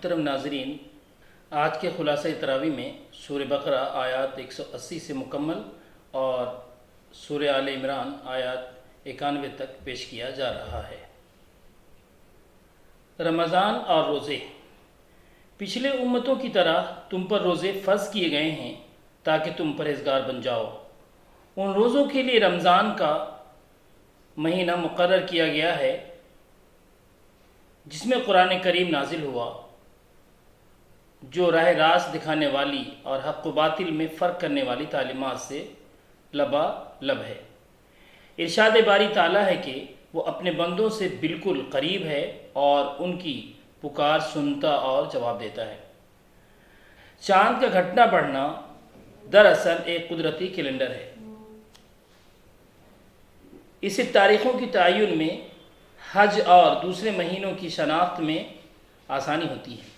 محترم ناظرین، آج کے خلاصہ تراویح میں سورہ بقرہ آیات 180 سے مکمل اور سورہ آل عمران آیات 91 تک پیش کیا جا رہا ہے۔ رمضان اور روزے۔ پچھلے امتوں کی طرح تم پر روزے فرض کیے گئے ہیں تاکہ تم پرہیزگار بن جاؤ۔ ان روزوں کے لیے رمضان کا مہینہ مقرر کیا گیا ہے جس میں قرآن کریم نازل ہوا، جو راہ راست دکھانے والی اور حق و باطل میں فرق کرنے والی تعلیمات سے لبالب ہے۔ ارشاد باری تعالیٰ ہے کہ وہ اپنے بندوں سے بالکل قریب ہے اور ان کی پکار سنتا اور جواب دیتا ہے۔ چاند کا گھٹنا بڑھنا دراصل ایک قدرتی کیلنڈر ہے۔ اس سے تاریخوں کی تعین میں، حج اور دوسرے مہینوں کی شناخت میں آسانی ہوتی ہے۔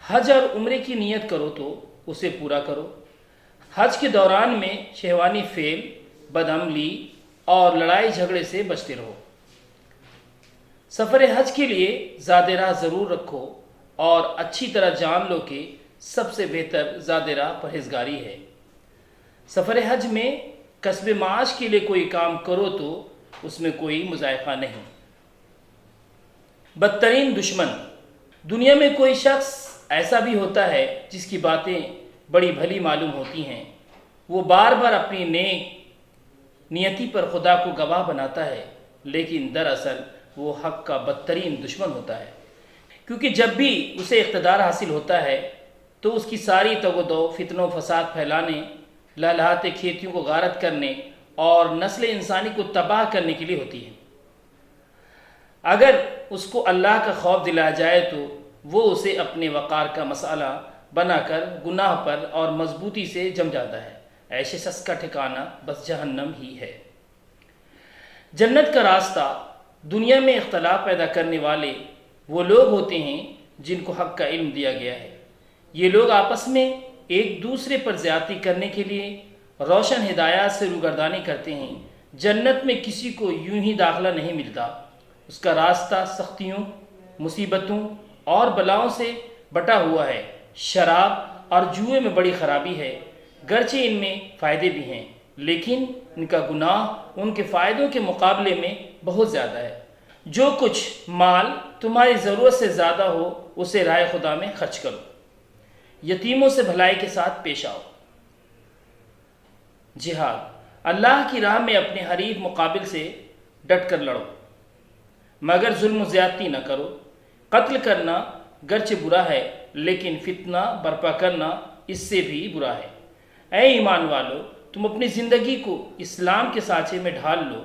حج اور عمرے کی نیت کرو تو اسے پورا کرو۔ حج کے دوران میں شہوانی فعل، بدعملی اور لڑائی جھگڑے سے بچتے رہو۔ سفر حج کے لیے زاد راہ ضرور رکھو اور اچھی طرح جان لو کہ سب سے بہتر زاد راہ پرہیزگاری ہے۔ سفر حج میں کسب معاش کے لیے کوئی کام کرو تو اس میں کوئی مذائقہ نہیں۔ بدترین دشمن۔ دنیا میں کوئی شخص ایسا بھی ہوتا ہے جس کی باتیں بڑی بھلی معلوم ہوتی ہیں، وہ بار بار اپنی نیتی پر خدا کو گواہ بناتا ہے، لیکن دراصل وہ حق کا بدترین دشمن ہوتا ہے، کیونکہ جب بھی اسے اقتدار حاصل ہوتا ہے تو اس کی ساری تگ و دو فتنہ و فساد پھیلانے، لہلہاتے کھیتیوں کو غارت کرنے اور نسل انسانی کو تباہ کرنے کے لیے ہوتی ہے۔ اگر اس کو اللہ کا خوف دلایا جائے تو وہ اسے اپنے وقار کا مسئلہ بنا کر گناہ پر اور مضبوطی سے جم جاتا ہے۔ ایسے شخص کا ٹھکانہ بس جہنم ہی ہے۔ جنت کا راستہ۔ دنیا میں اختلاف پیدا کرنے والے وہ لوگ ہوتے ہیں جن کو حق کا علم دیا گیا ہے۔ یہ لوگ آپس میں ایک دوسرے پر زیادتی کرنے کے لیے روشن ہدایات سے روگردانی کرتے ہیں۔ جنت میں کسی کو یوں ہی داخلہ نہیں ملتا، اس کا راستہ سختیوں، مصیبتوں اور بلاؤں سے بٹا ہوا ہے۔ شراب اور جوئے میں بڑی خرابی ہے، گرچہ ان میں فائدے بھی ہیں، لیکن ان کا گناہ ان کے فائدوں کے مقابلے میں بہت زیادہ ہے۔ جو کچھ مال تمہاری ضرورت سے زیادہ ہو اسے راہ خدا میں خرچ کرو۔ یتیموں سے بھلائی کے ساتھ پیش آؤ۔ جہاد۔ اللہ کی راہ میں اپنے حریف مقابل سے ڈٹ کر لڑو، مگر ظلم و زیادتی نہ کرو۔ قتل کرنا گرچہ برا ہے لیکن فتنہ برپا کرنا اس سے بھی برا ہے۔ اے ایمان والو، تم اپنی زندگی کو اسلام کے سانچے میں ڈھال لو۔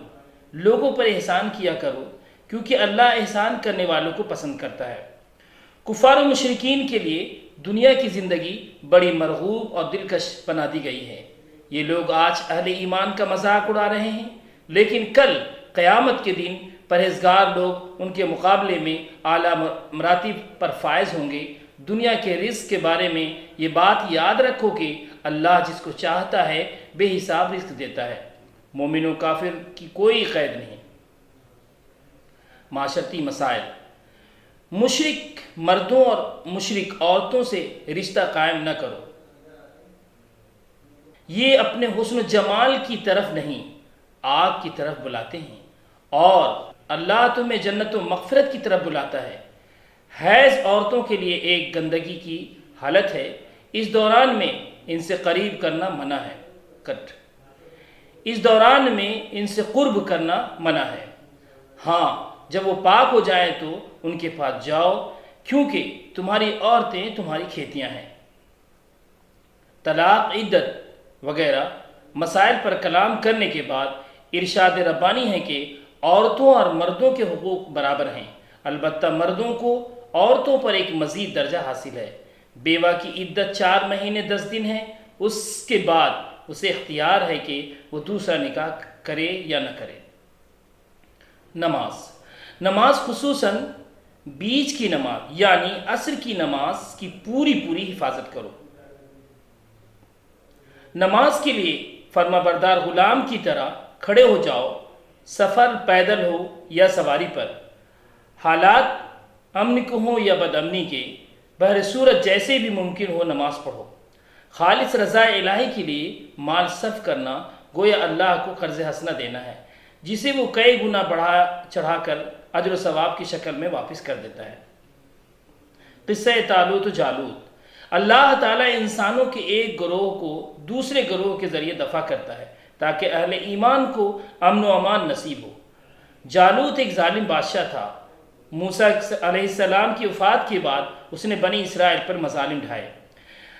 لوگوں پر احسان کیا کرو کیونکہ اللہ احسان کرنے والوں کو پسند کرتا ہے۔ کفار و مشرکین کے لیے دنیا کی زندگی بڑی مرغوب اور دلکش بنا دی گئی ہے۔ یہ لوگ آج اہل ایمان کا مذاق اڑا رہے ہیں، لیکن کل قیامت کے دن پرہیزگار لوگ ان کے مقابلے میں اعلیٰ مراتب پر فائز ہوں گے۔ دنیا کے رزق کے بارے میں یہ بات یاد رکھو کہ اللہ جس کو چاہتا ہے بے حساب رزق دیتا ہے۔ مومن و کافر کی کوئی قید نہیں۔ معاشرتی مسائل۔ مشرک مردوں اور مشرک عورتوں سے رشتہ قائم نہ کرو۔ یہ اپنے حسن و جمال کی طرف نہیں، آگ کی طرف بلاتے ہیں، اور اللہ تمہیں جنت و مغفرت کی طرف بلاتا ہے۔ حیض عورتوں کے لیے ایک گندگی کی حالت ہے، اس دوران میں ان سے قریب کرنا منع ہے۔ اس دوران میں ان سے قرب کرنا منع ہے۔ ہاں، جب وہ پاک ہو جائیں تو ان کے پاس جاؤ، کیونکہ تمہاری عورتیں تمہاری کھیتیاں ہیں۔ طلاق، عدت وغیرہ مسائل پر کلام کرنے کے بعد ارشاد ربانی ہے کہ عورتوں اور مردوں کے حقوق برابر ہیں، البتہ مردوں کو عورتوں پر ایک مزید درجہ حاصل ہے۔ بیوہ کی عدت 4 مہینے 10 دن ہے، اس کے بعد اسے اختیار ہے کہ وہ دوسرا نکاح کرے یا نہ کرے۔ نماز خصوصاً بیچ کی نماز یعنی عصر کی نماز کی پوری حفاظت کرو۔ نماز کے لیے فرما بردار غلام کی طرح کھڑے ہو جاؤ، سفر پیدل ہو یا سواری پر، حالات امن کو ہوں یا بد امنی کے، بہر صورت جیسے بھی ممکن ہو نماز پڑھو۔ خالص رضا الہی کے لیے مال صرف کرنا گویا اللہ کو قرض حسنہ دینا ہے، جسے وہ کئی گنا بڑھا چڑھا کر اجر و ثواب کی شکل میں واپس کر دیتا ہے۔ قصہ طالوت و جالوت۔ اللہ تعالیٰ انسانوں کے ایک گروہ کو دوسرے گروہ کے ذریعے دفع کرتا ہے تاکہ اہل ایمان کو امن و امان نصیب ہو۔ جالوت ایک ظالم بادشاہ تھا۔ موسیٰ علیہ السلام کی وفات کے بعد اس نے بنی اسرائیل پر مظالم ڈھائے۔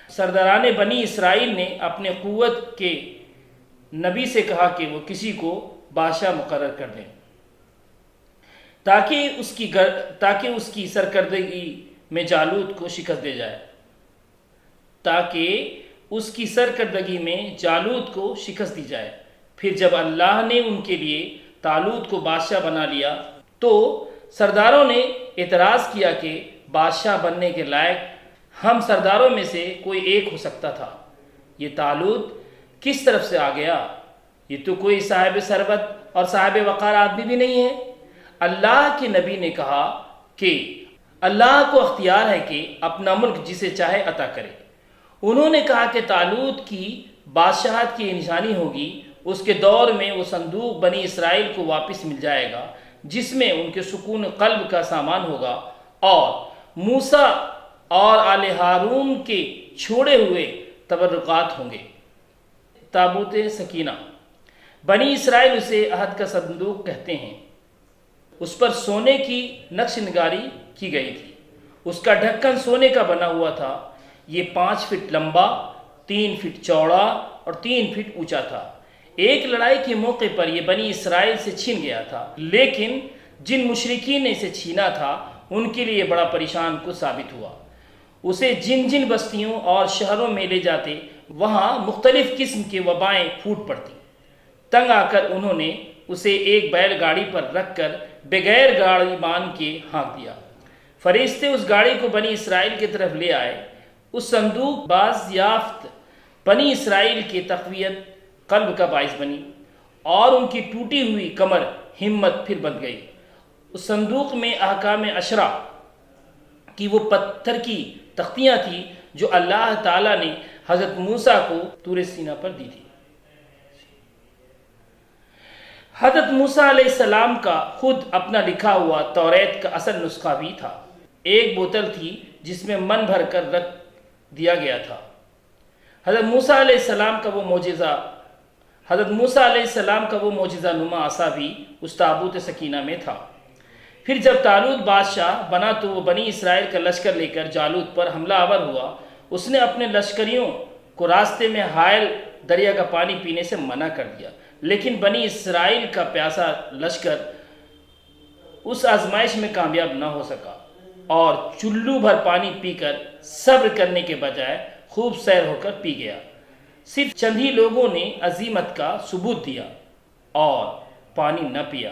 سرداران بنی اسرائیل نے اپنے قوت کے نبی سے کہا کہ وہ کسی کو بادشاہ مقرر کر دیں تاکہ اس کی سرکردگی میں جالوت کو شکست دے جائے دی جائے۔ پھر جب اللہ نے ان کے لیے طالوت کو بادشاہ بنا لیا تو سرداروں نے اعتراض کیا کہ بادشاہ بننے کے لائق ہم سرداروں میں سے کوئی ایک ہو سکتا تھا، یہ طالوت کس طرف سے آ گیا؟ یہ تو کوئی صاحب ثروت اور صاحب وقار آدمی بھی نہیں ہے۔ اللہ کے نبی نے کہا کہ اللہ کو اختیار ہے کہ اپنا ملک جسے چاہے عطا کرے۔ انہوں نے کہا کہ طالوت کی بادشاہت کی نشانی ہوگی اس کے دور میں وہ صندوق بنی اسرائیل کو واپس مل جائے گا جس میں ان کے سکون قلب کا سامان ہوگا اور موسیٰ اور آل ہارون کے چھوڑے ہوئے تبرکات ہوں گے۔ تابوت سکینہ۔ بنی اسرائیل اسے عہد کا صندوق کہتے ہیں۔ اس پر سونے کی نقش نگاری کی گئی تھی۔ اس کا ڈھکن سونے کا بنا ہوا تھا۔ یہ 5 فٹ لمبا، 3 فٹ چوڑا اور 3 فٹ اونچا تھا۔ ایک لڑائی کے موقع پر یہ بنی اسرائیل سے چھین گیا تھا، لیکن جن مشرکین نے اسے چھینا تھا ان کے لیے بڑا پریشان کن ثابت ہوا۔ اسے جن بستیوں اور شہروں میں لے جاتے وہاں مختلف قسم کے وبائیں پھوٹ پڑتی۔ تنگ آ کر انہوں نے اسے ایک بیل گاڑی پر رکھ کر بغیر گاڑی باندھ کے ہانک دیا۔ فرشتے اس گاڑی کو بنی اسرائیل کی طرف لے آئے۔ اس صندوق باز یافت بنی اسرائیل کی تقویت قلب کا باعث بنی اور ان کی ٹوٹی ہوئی کمر ہمت پھر بن گئی۔ اس صندوق میں احکام عشرہ کی وہ پتھر کی تختیاں تھیں جو اللہ تعالیٰ نے حضرت موسیٰ کو طور سینا پر دی تھی۔ حضرت موسیٰ علیہ السلام کا خود اپنا لکھا ہوا توریت کا اصل نسخہ بھی تھا۔ ایک بوتل تھی جس میں من بھر کر رکھ دیا گیا تھا۔ حضرت موسیٰ علیہ السلام کا وہ معجزہ نما عصا بھی اس تابوت سکینہ میں تھا۔ پھر جب طالوت بادشاہ بنا تو وہ بنی اسرائیل کا لشکر لے کر جالوت پر حملہ آور ہوا۔ اس نے اپنے لشکریوں کو راستے میں حائل دریا کا پانی پینے سے منع کر دیا، لیکن بنی اسرائیل کا پیاسا لشکر اس آزمائش میں کامیاب نہ ہو سکا اور چلو بھر پانی پی کر صبر کرنے کے بجائے خوب سیر ہو کر پی گیا۔ صرف چند ہی لوگوں نے عزیمت کا ثبوت دیا اور پانی نہ پیا۔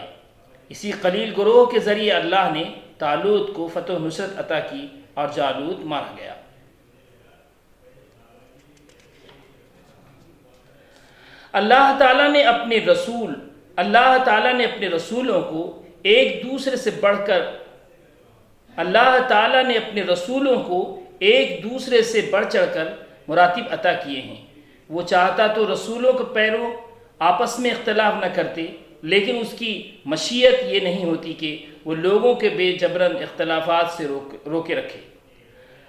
اسی قلیل گروہ کے ذریعے اللہ نے طالوت کو فتح و نصرت عطا کی اور جالوت مارا گیا۔ اللہ تعالیٰ نے اپنے رسولوں کو ایک دوسرے سے بڑھ چڑھ کر مراتب عطا کیے ہیں۔ وہ چاہتا تو رسولوں کے پیروں آپس میں اختلاف نہ کرتے، لیکن اس کی مشیت یہ نہیں ہوتی کہ وہ لوگوں کے بے جبرن اختلافات سے روکے رکھے۔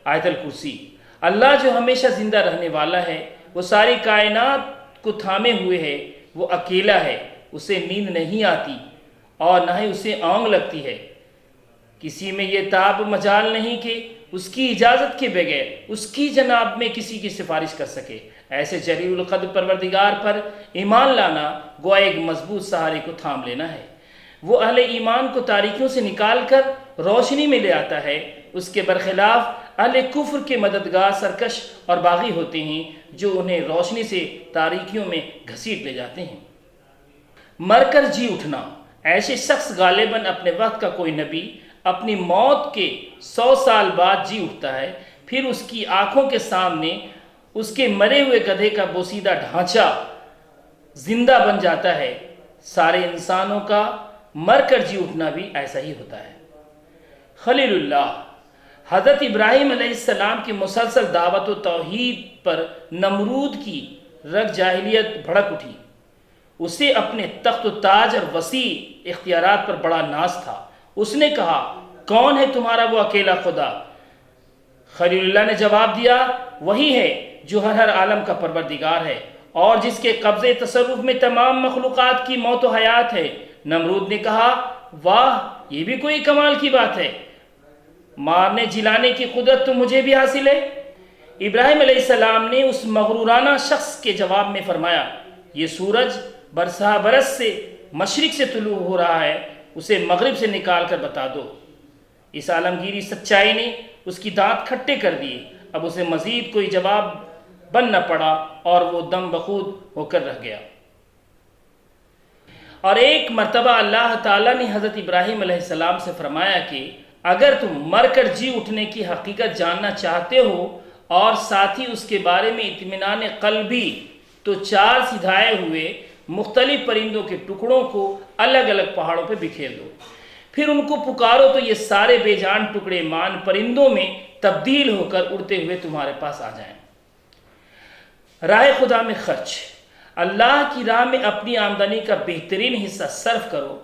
آیت الکرسی۔ اللہ جو ہمیشہ زندہ رہنے والا ہے، وہ ساری کائنات کو تھامے ہوئے ہے۔ وہ اکیلا ہے، اسے نیند نہیں آتی اور نہ ہی اسے اونگ لگتی ہے۔ کسی میں یہ تاب مجال نہیں کہ اس کی اجازت کے بغیر اس کی جناب میں کسی کی سفارش کر سکے۔ ایسے جلیل القدر پروردگار پر ایمان لانا گویا ایک مضبوط سہارے کو تھام لینا ہے۔ وہ اہل ایمان کو تاریکیوں سے نکال کر روشنی میں لے آتا ہے۔ اس کے برخلاف اہل کفر کے مددگار سرکش اور باغی ہوتے ہیں جو انہیں روشنی سے تاریکیوں میں گھسیٹ لے جاتے ہیں۔ مر کر جی اٹھنا۔ ایسے شخص غالباً اپنے وقت کا کوئی نبی اپنی موت کے 100 سال بعد جی اٹھتا ہے، پھر اس کی آنکھوں کے سامنے اس کے مرے ہوئے گدھے کا بوسیدہ ڈھانچہ زندہ بن جاتا ہے۔ سارے انسانوں کا مر کر جی اٹھنا بھی ایسا ہی ہوتا ہے۔ خلیل اللہ۔ حضرت ابراہیم علیہ السلام کی مسلسل دعوت و توحید پر نمرود کی رگ جاہلیت بھڑک اٹھی۔ اسے اپنے تخت و تاج اور وسیع اختیارات پر بڑا ناز تھا۔ اس نے کہا، کون ہے تمہارا وہ اکیلا خدا؟ خلیل اللہ نے جواب دیا، وہی ہے جو ہر عالم کا پروردگار ہے اور جس کے قبضے تصرف میں تمام مخلوقات کی موت و حیات ہے۔ نمرود نے کہا، واہ، یہ بھی کوئی کمال کی بات ہے، مارنے جلانے کی قدرت تو مجھے بھی حاصل ہے۔ ابراہیم علیہ السلام نے اس مغرورانہ شخص کے جواب میں فرمایا، یہ سورج برسہ برس سے مشرق سے طلوع ہو رہا ہے، اسے مغرب سے نکال کر بتا دو۔ اس عالمگیری سچائی نے اس کی دانت کھٹے کر دیے۔ اب اسے مزید کوئی جواب بن نہ پڑا اور وہ دم بخود ہو کر رہ گیا۔ اور ایک مرتبہ اللہ تعالیٰ نے حضرت ابراہیم علیہ السلام سے فرمایا کہ اگر تم مر کر جی اٹھنے کی حقیقت جاننا چاہتے ہو اور ساتھ ہی اس کے بارے میں اطمینان قلبی، تو 4 سدھائے ہوئے مختلف پرندوں کے ٹکڑوں کو الگ الگ پہاڑوں پہ بکھیر دو، پھر ان کو پکارو تو یہ سارے بے جان ٹکڑے مان پرندوں میں تبدیل ہو کر اڑتے ہوئے تمہارے پاس آ جائیں۔ راہ خدا میں خرچ، اللہ کی راہ میں اپنی آمدنی کا بہترین حصہ صرف کرو۔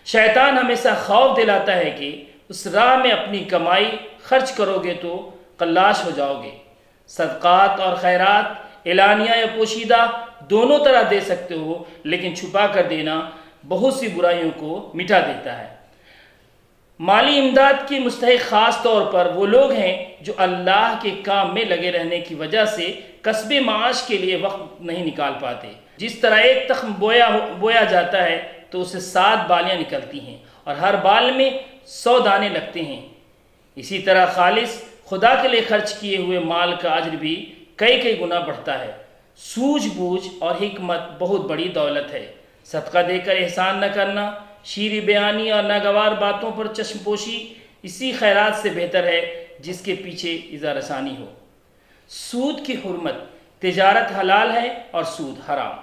شیطان ہمیشہ خوف دلاتا ہے کہ اس راہ میں اپنی کمائی خرچ کرو گے تو قلاش ہو جاؤ گے۔ صدقات اور خیرات اعلانیہ یا پوشیدہ دونوں طرح دے سکتے ہو، لیکن چھپا کر دینا بہت سی برائیوں کو مٹا دیتا ہے۔ مالی امداد کی مستحق خاص طور پر وہ لوگ ہیں جو اللہ کے کام میں لگے رہنے کی وجہ سے کسب معاش کے لیے وقت نہیں نکال پاتے۔ جس طرح ایک تخم بویا جاتا ہے تو اسے 7 بالیاں نکلتی ہیں اور ہر بال میں 100 دانے لگتے ہیں، اسی طرح خالص خدا کے لیے خرچ کیے ہوئے مال کا اجر بھی کئی گنا بڑھتا ہے۔ سوجھ بوجھ اور حکمت بہت بڑی دولت ہے۔ صدقہ دے کر احسان نہ کرنا، شیریں بیانی اور ناگوار باتوں پر چشم پوشی اسی خیرات سے بہتر ہے جس کے پیچھے اظہار ثانی ہو۔ سود کی حرمت، تجارت حلال ہے اور سود حرام۔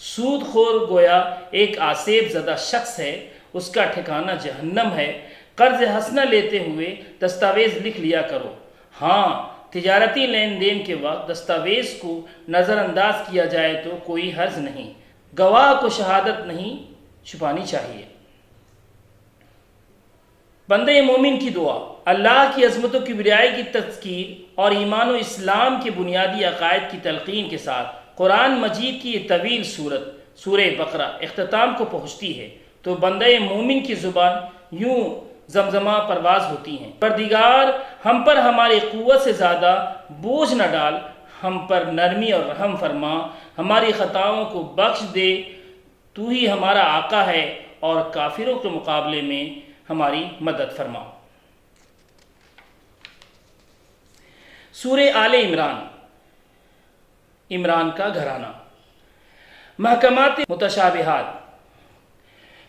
سود خور گویا ایک آسیب زدہ شخص ہے، اس کا ٹھکانہ جہنم ہے۔ قرض حسنہ لیتے ہوئے دستاویز لکھ لیا کرو۔ ہاں، تجارتی لین دین کے وقت دستاویز کو نظر انداز کیا جائے تو کوئی حرج نہیں۔ گواہ کو شہادت نہیں چھپانی چاہیے۔ بندہ مومن کی دعا، اللہ کی عظمتوں کی بڑائی کی تذکیر اور ایمان و اسلام کے بنیادی عقائد کی تلقین کے ساتھ قرآن مجید کی یہ طویل سورت سورہ بقرہ اختتام کو پہنچتی ہے تو بندہ مومن کی زبان یوں زمزمہ پرواز ہوتی ہیں، پروردگار ہم پر ہماری قوت سے زیادہ بوجھ نہ ڈال، ہم پر نرمی اور رحم فرما، ہماری خطاؤں کو بخش دے، تو ہی ہمارا آقا ہے اور کافروں کے مقابلے میں ہماری مدد فرما۔ سورہ آل عمران، عمران کا گھرانہ۔ محکمات متشابہات،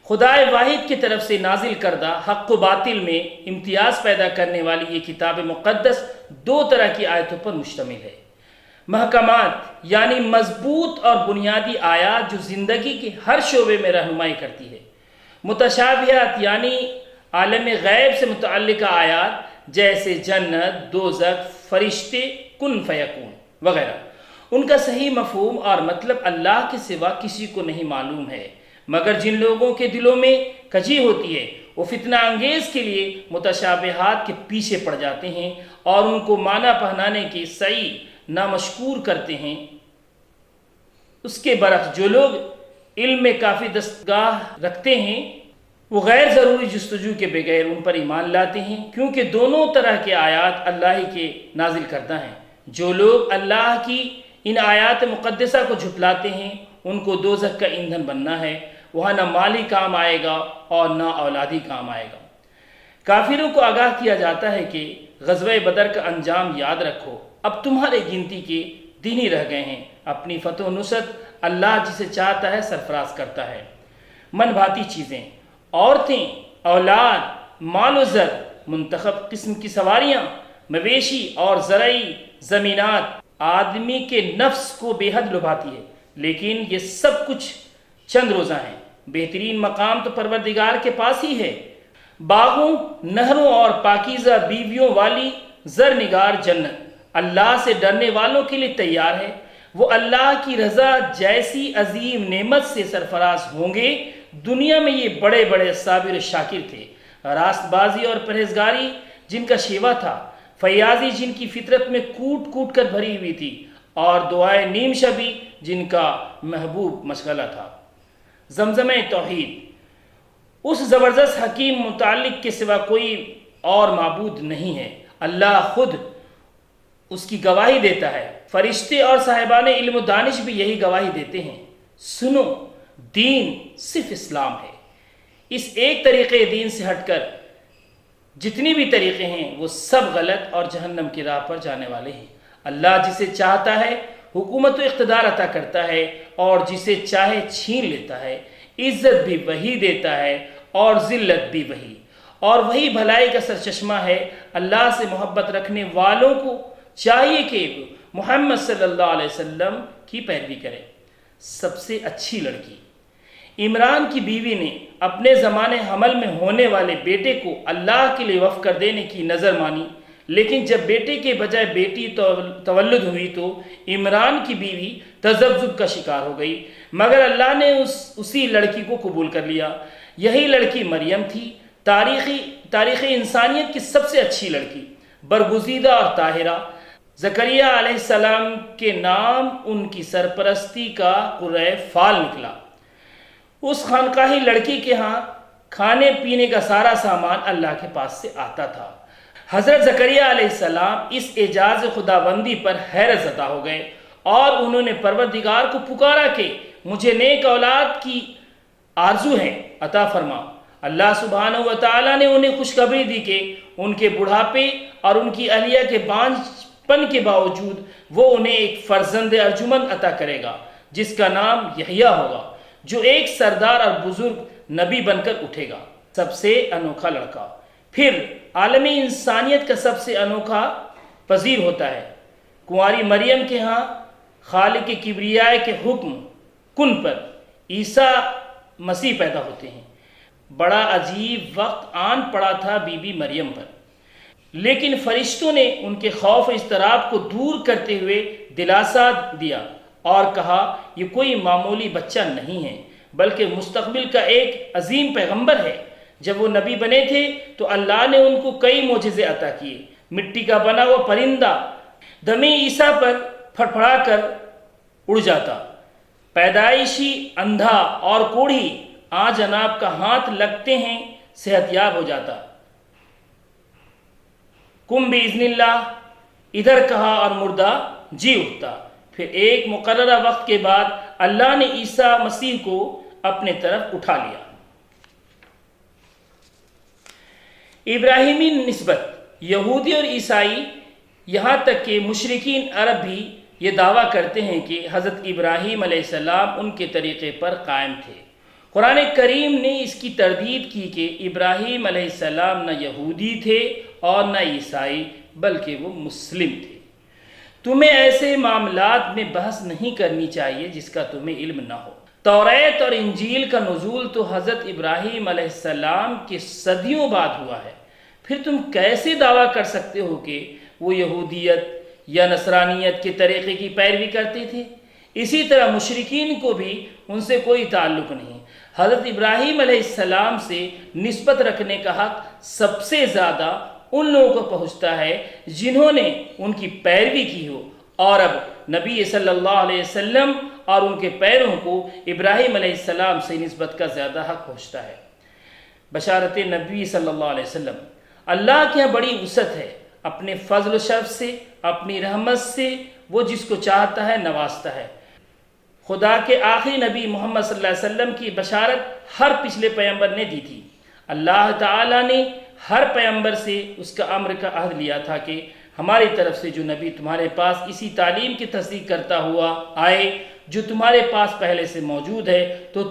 خدائے واحد کی طرف سے نازل کردہ حق و باطل میں امتیاز پیدا کرنے والی یہ کتاب مقدس 2 طرح کی آیتوں پر مشتمل ہے۔ محکمات یعنی مضبوط اور بنیادی آیات جو زندگی کے ہر شعبے میں رہنمائی کرتی ہے۔ متشابہات یعنی عالم غیب سے متعلقہ آیات جیسے جنت، دوزخ، فرشتے، کن فیکون وغیرہ۔ ان کا صحیح مفہوم اور مطلب اللہ کے سوا کسی کو نہیں معلوم ہے، مگر جن لوگوں کے دلوں میں کجی ہوتی ہے وہ فتنہ انگیز کے لیے متشابہات کے پیچھے پڑ جاتے ہیں اور ان کو معنی پہنانے کے سعی نامشکور کرتے ہیں۔ اس کے برعکس جو لوگ علم میں کافی دستگاہ رکھتے ہیں وہ غیر ضروری جستجو کے بغیر ان پر ایمان لاتے ہیں، کیونکہ دونوں طرح کے آیات اللہ ہی کے نازل کردہ ہیں۔ جو لوگ اللہ کی ان آیات مقدسہ کو جھٹلاتے ہیں ان کو دوزخ کا ایندھن بننا ہے، وہاں نہ مال ہی کام آئے گا اور نہ اولاد ہی کام آئے گا۔ کافروں کو آگاہ کیا جاتا ہے کہ غزوہ بدر کا انجام یاد رکھو، اب تمہارے گنتی کے دن ہی رہ گئے ہیں، اپنی فتح و نصرت اللہ جسے چاہتا ہے سرفراز کرتا ہے۔ من بھاتی چیزیں، عورتیں، اولاد، مال و زر، منتخب قسم کی سواریاں، مویشی اور زرعی زمینات آدمی کے نفس کو بے حد لبھاتی ہے، لیکن یہ سب کچھ چند روزہ ہیں، بہترین مقام تو پروردگار کے پاس ہی ہے۔ باغوں، نہروں اور پاکیزہ بیویوں والی زرنگار جنت اللہ سے ڈرنے والوں کے لیے تیار ہے۔ وہ اللہ کی رضا جیسی عظیم نعمت سے سرفراز ہوں گے۔ دنیا میں یہ بڑے بڑے صابر و شاکر تھے، راست بازی اور پرہیزگاری جن کا شیوا تھا، فیاضی جن کی فطرت میں کوٹ کوٹ کر بھری ہوئی تھی، اور دعائے نیم شبی جن کا محبوب مشغلہ تھا۔ زمزمہ توحید، اس زبردست حکیم متعلق کے سوا کوئی اور معبود نہیں ہے۔ اللہ خود اس کی گواہی دیتا ہے، فرشتے اور صاحبان علم و دانش بھی یہی گواہی دیتے ہیں۔ سنو، دین صرف اسلام ہے۔ اس ایک طریقے دین سے ہٹ کر جتنی بھی طریقے ہیں وہ سب غلط اور جہنم کی راہ پر جانے والے ہیں۔ اللہ جسے چاہتا ہے حکومت و اقتدار عطا کرتا ہے، اور جسے چاہے چھین لیتا ہے۔ عزت بھی وہی دیتا ہے اور ذلت بھی وہی، اور وہی بھلائی کا سرچشمہ ہے۔ اللہ سے محبت رکھنے والوں کو چاہیے کہ محمد صلی اللہ علیہ وسلم کی پیروی کرے۔ سب سے اچھی لڑکی، عمران کی بیوی نے اپنے زمانے حمل میں ہونے والے بیٹے کو اللہ کے لیے وقف کر دینے کی نظر مانی، لیکن جب بیٹے کے بجائے بیٹی تولد ہوئی تو عمران کی بیوی تذبذب کا شکار ہو گئی، مگر اللہ نے اسی لڑکی کو قبول کر لیا۔ یہی لڑکی مریم تھی، تاریخ انسانیت کی سب سے اچھی لڑکی، برگزیدہ اور طاہرہ۔ زکریا علیہ السلام کے نام ان کی سرپرستی کا قرۂ فال نکلا۔ اس خانقاہی لڑکی کے ہاں کھانے پینے کا سارا سامان اللہ کے پاس سے آتا تھا۔ حضرت زکریا علیہ السلام اس اعجاز خداوندی پر حیرت زدہ ہو گئے، اور انہوں نے پروردگار کو پکارا کہ مجھے نیک اولاد کی آرزو ہے، عطا فرما۔ اللہ سبحانہ و تعالیٰ نے انہیں خوشخبری دی کہ ان کے بڑھاپے اور ان کی اہلیہ کے بانجھ پن کے باوجود وہ انہیں ایک فرزند ارجمند عطا کرے گا، جس کا نام یحییٰ ہوگا، جو ایک سردار اور بزرگ نبی بن کر اٹھے گا۔ سب سے انوکھا لڑکا پھر عالمی انسانیت کا سب سے انوکھا پذیر ہوتا ہے۔ کنواری مریم کے ہاں خالق کبریاء کے حکم کن پر عیسیٰ مسیح پیدا ہوتے ہیں۔ بڑا عجیب وقت آن پڑا تھا بی بی مریم پر، لیکن فرشتوں نے ان کے خوف و اضطراب کو دور کرتے ہوئے دلاسا دیا اور کہا یہ کوئی معمولی بچہ نہیں ہے، بلکہ مستقبل کا ایک عظیم پیغمبر ہے۔ جب وہ نبی بنے تھے تو اللہ نے ان کو کئی معجزے عطا کیے۔ مٹی کا بنا ہوا پرندہ دمی عیسیٰ پر پھڑپھڑا کر اڑ جاتا، پیدائشی اندھا اور کوڑھی جناب کا ہاتھ لگتے ہیں صحت یاب ہو جاتا۔ کم باذن اللہ ادھر کہا اور مردہ جی اٹھتا۔ پھر ایک مقررہ وقت کے بعد اللہ نے عیسیٰ مسیح کو اپنے طرف اٹھا لیا۔ ابراہیمی نسبت، یہودی اور عیسائی، یہاں تک کہ مشرکین عرب بھی یہ دعویٰ کرتے ہیں کہ حضرت ابراہیم علیہ السلام ان کے طریقے پر قائم تھے۔ قرآن کریم نے اس کی تردید کی کہ ابراہیم علیہ السلام نہ یہودی تھے اور نہ عیسائی، بلکہ وہ مسلم تھے۔ تمہیں ایسے معاملات میں بحث نہیں کرنی چاہیے جس کا تمہیں علم نہ ہو۔ توریت اور انجیل کا نزول تو حضرت ابراہیم علیہ السلام کے صدیوں بعد ہوا ہے، پھر تم کیسے دعویٰ کر سکتے ہو کہ وہ یہودیت یا نصرانیت کے طریقے کی پیروی کرتے تھے؟ اسی طرح مشرکین کو بھی ان سے کوئی تعلق نہیں۔ حضرت ابراہیم علیہ السلام سے نسبت رکھنے کا حق سب سے زیادہ ان لوگوں کو پہنچتا ہے جنہوں نے ان کی پیروی کی ہو، اور اب نبی صلی اللہ علیہ وسلم اور ان کے پیروں کو ابراہیم علیہ السلام سے نسبت کا زیادہ حق پہنچتا ہے۔ بشارت نبی صلی اللہ علیہ وسلم، اللہ کے یہاں بڑی وسعت ہے، اپنے فضل و شرف سے، اپنی رحمت سے وہ جس کو چاہتا ہے نوازتا ہے۔ خدا کے آخری نبی محمد صلی اللہ علیہ وسلم کی بشارت ہر پچھلے پیغمبر نے دی تھی۔ اللہ تعالیٰ نے ہر پیغمبر سے اس کا امر کا عہد لیا تھا کہ ہماری طرف سے جو نبی تمہارے پاس اسی تعلیم کی تصدیق کرتا ہوا آئے جو تمہارے پاس پہلے سے موجود ہے تو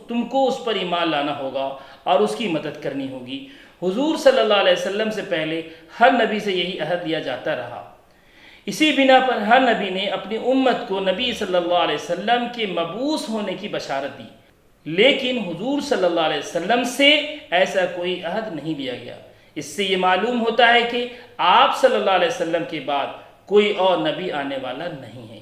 تم کو اس پر ایمان لانا ہوگا اور اس کی مدد کرنی ہوگی۔ حضور صلی اللہ علیہ وسلم سے پہلے ہر نبی سے یہی عہد لیا جاتا رہا۔ اسی بنا پر ہر نبی نے اپنی امت کو نبی صلی اللہ علیہ وسلم کے مبعوث ہونے کی بشارت دی۔ لیکن حضور صلی اللہ علیہ وسلم سے ایسا کوئی عہد نہیں لیا گیا۔ اس سے یہ معلوم ہوتا ہے کہ آپ صلی اللہ علیہ وسلم کے بعد کوئی اور نبی آنے والا نہیں ہے۔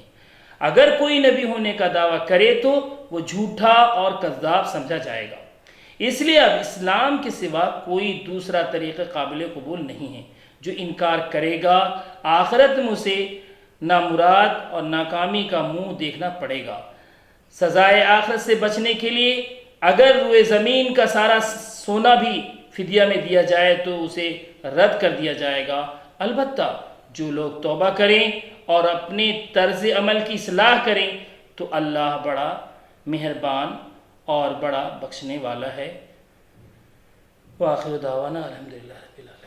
اگر کوئی نبی ہونے کا دعویٰ کرے تو وہ جھوٹا اور کذاب سمجھا جائے گا۔ اس لیے اب اسلام کے سوا کوئی دوسرا طریقہ قابل قبول نہیں ہے۔ جو انکار کرے گا آخرت میں اسے نامراد اور ناکامی کا منہ دیکھنا پڑے گا۔ سزائے آخرت سے بچنے کے لیے اگر روئے زمین کا سارا سونا بھی فدیہ میں دیا جائے تو اسے رد کر دیا جائے گا۔ البتہ جو لوگ توبہ کریں اور اپنے طرز عمل کی اصلاح کریں تو اللہ بڑا مہربان اور بڑا بخشنے والا ہے۔ وآخر دعوانا الحمدللہ رب العالمین۔